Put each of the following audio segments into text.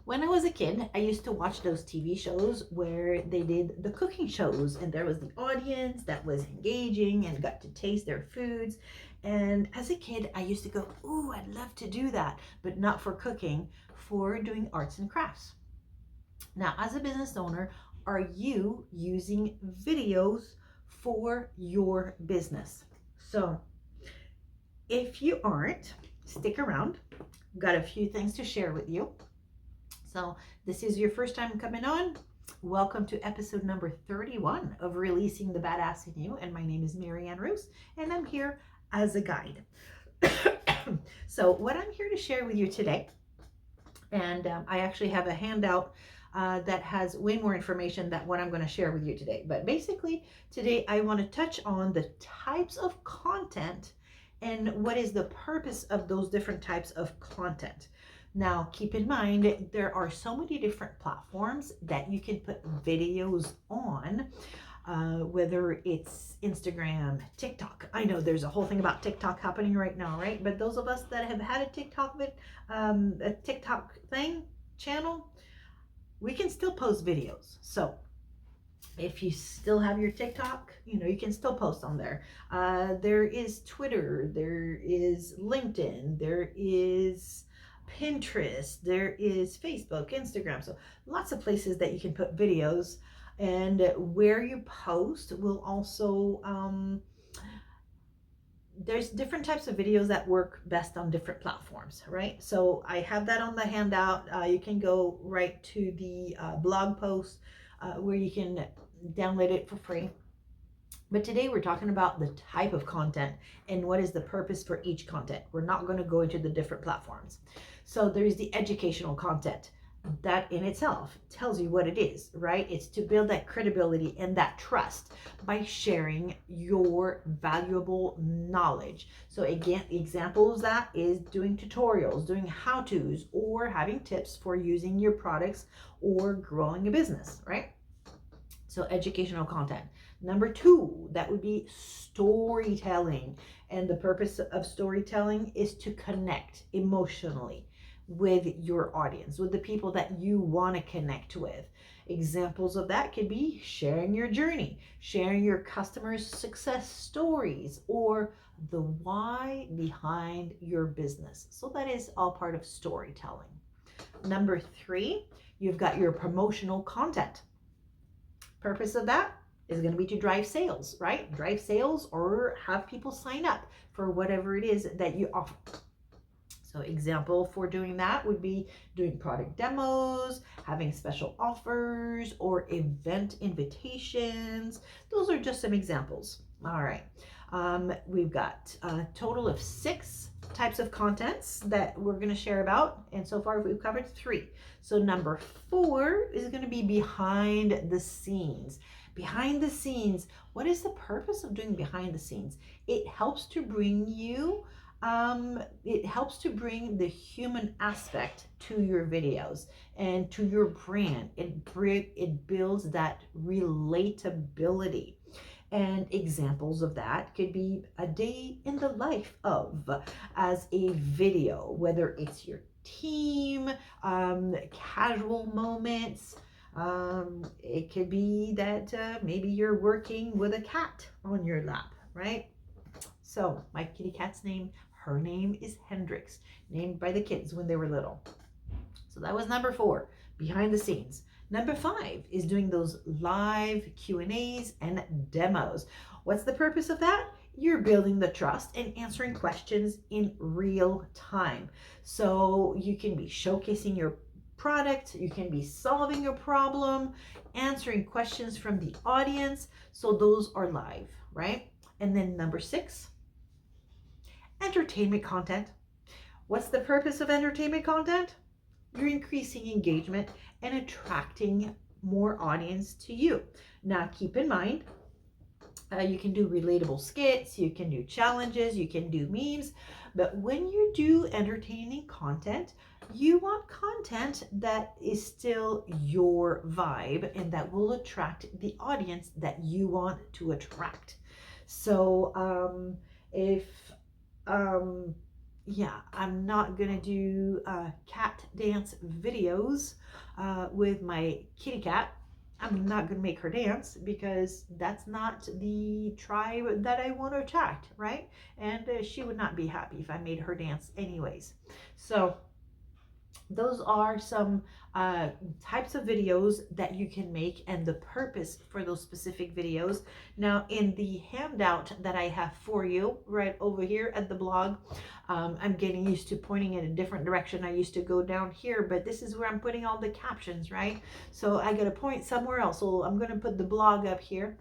When I was a kid, I used to watch those TV shows where they did the cooking shows, and there was the audience that was engaging and got to taste their foods. And as a kid, I used to go, "Ooh, I'd love to do that," but not for cooking, for doing arts and crafts. Now, as a business owner, are you using videos for your business? So, if you aren't, stick around. I've got a few things to share with you. So, this is your first time coming on. Welcome to episode number 31 of Releasing the Badass in You. And my name is Marianne Roos, and I'm here as a guide. So, what I'm here to share with you today, and I actually have a handout that has way more information than what I'm going to share with you today. But basically, today I want to touch on the types of content and what is the purpose of those different types of content. Now, keep in mind, there are so many different platforms that you can put videos on, whether it's Instagram, TikTok. I know there's a whole thing about TikTok happening right now, right? But those of us that have had a TikTok channel, we can still post videos. So if you still have your TikTok, you can still post on there. There is Twitter, there is LinkedIn, there is Pinterest, there is Facebook, Instagram. So lots of places that you can put videos, and where you post will also there's different types of videos that work best on different platforms, right? So I have that on the handout. You can go right to the blog post where you can download it for free. But today we're talking about the type of content and what is the purpose for each content. We're not going to go into the different platforms. So there's the educational content. That in itself tells you what it is, right? It's to build that credibility and that trust by sharing your valuable knowledge. So again, examples that is doing tutorials, doing how-tos, or having tips for using your products or growing a business, right? So educational content. Number two, that would be storytelling. And the purpose of storytelling is to connect emotionally with your audience, with the people that you want to connect with. Examples of that could be sharing your journey, sharing your customers' success stories, or the why behind your business. So that is all part of storytelling. Number three, you've got your promotional content. Purpose of that is going to be to drive sales, right? Drive sales or have people sign up for whatever it is that you offer. So example for doing that would be doing product demos, having special offers, or event invitations. Those are just some examples. All right. We've got a total of 6 types of contents that we're going to share about. And so far we've covered 3. So number 4 is going to be behind the scenes. Behind the scenes, what is the purpose of doing behind the scenes? It helps to bring the human aspect to your videos and to your brand. It builds that relatability. And examples of that could be a day in the life of as a video, whether it's your team, casual moments. It could be that maybe you're working with a cat on your lap, right? So my kitty cat's her name is Hendrix, named by the kids when they were little. So that was number 4, behind the scenes. Number 5 is doing those live Q&As and demos. What's the purpose of that? You're building the trust and answering questions in real time. So you can be showcasing your product, you can be solving a problem, answering questions from the audience. So those are live, right? And then number 6, entertainment content. What's the purpose of entertainment content? You're increasing engagement and attracting more audience to you. Now, keep in mind, you can do relatable skits, you can do challenges, you can do memes, but when you do entertaining content, you want content that is still your vibe and that will attract the audience that you want to attract. So if yeah, I'm not gonna do cat dance videos with my kitty cat. I'm not gonna make her dance because that's not the tribe that I want to attract, right? And she would not be happy if I made her dance anyways. So those are some uh, types of videos that you can make and the purpose for those specific videos. Now, in the handout that I have for you right over here at the blog, I'm getting used to pointing in a different direction. I used to go down here, but this is where I'm putting all the captions, right? So I got to point somewhere else. So I'm going to put the blog up here.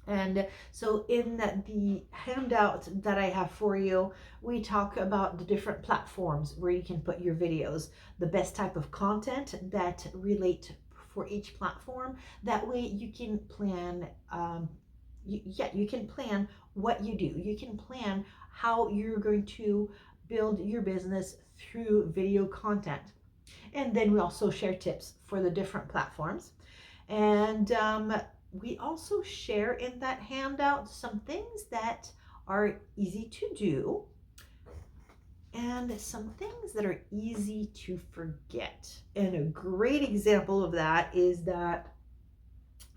And so in the handout that I have for you, we talk about the different platforms where you can put your videos, the best type of content that relate for each platform. That way you can plan, you can plan what you do. You can plan how you're going to build your business through video content. And then we also share tips for the different platforms. And we also share in that handout some things that are easy to do and some things that are easy to forget. And a great example of that is that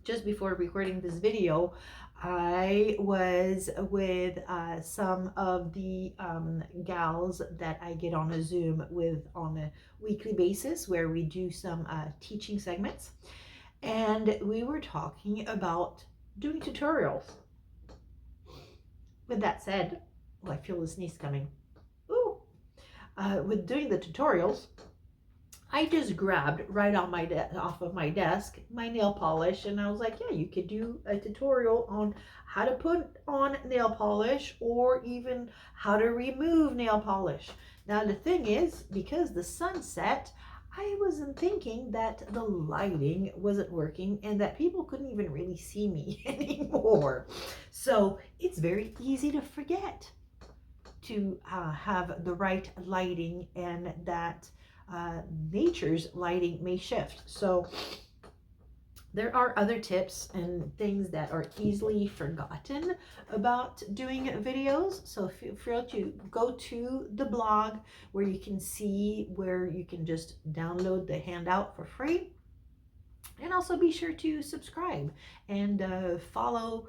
just before recording this video, I was with some of the gals that I get on a Zoom with on a weekly basis where we do some teaching segments. And we were talking about doing tutorials. With that said, oh, I feel a sneeze coming. Ooh. With doing the tutorials, I just grabbed right on my off of my desk my nail polish, and I was like, yeah, you could do a tutorial on how to put on nail polish or even how to remove nail polish. Now the thing is, because the sun set, I wasn't thinking that the lighting wasn't working and that people couldn't even really see me anymore. So it's very easy to forget to have the right lighting, and that nature's lighting may shift. So there are other tips and things that are easily forgotten about doing videos. So feel free to go to the blog where you can see where you can just download the handout for free. And also be sure to subscribe and follow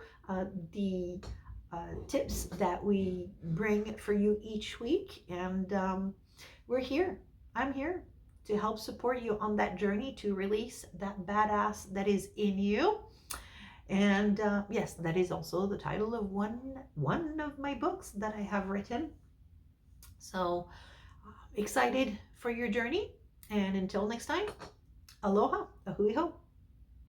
the tips that we bring for you each week. And we're here. I'm here to help support you on that journey to release that badass that is in you. And yes, that is also the title of one of my books that I have written. So excited for your journey. And until next time, aloha, a hui ho.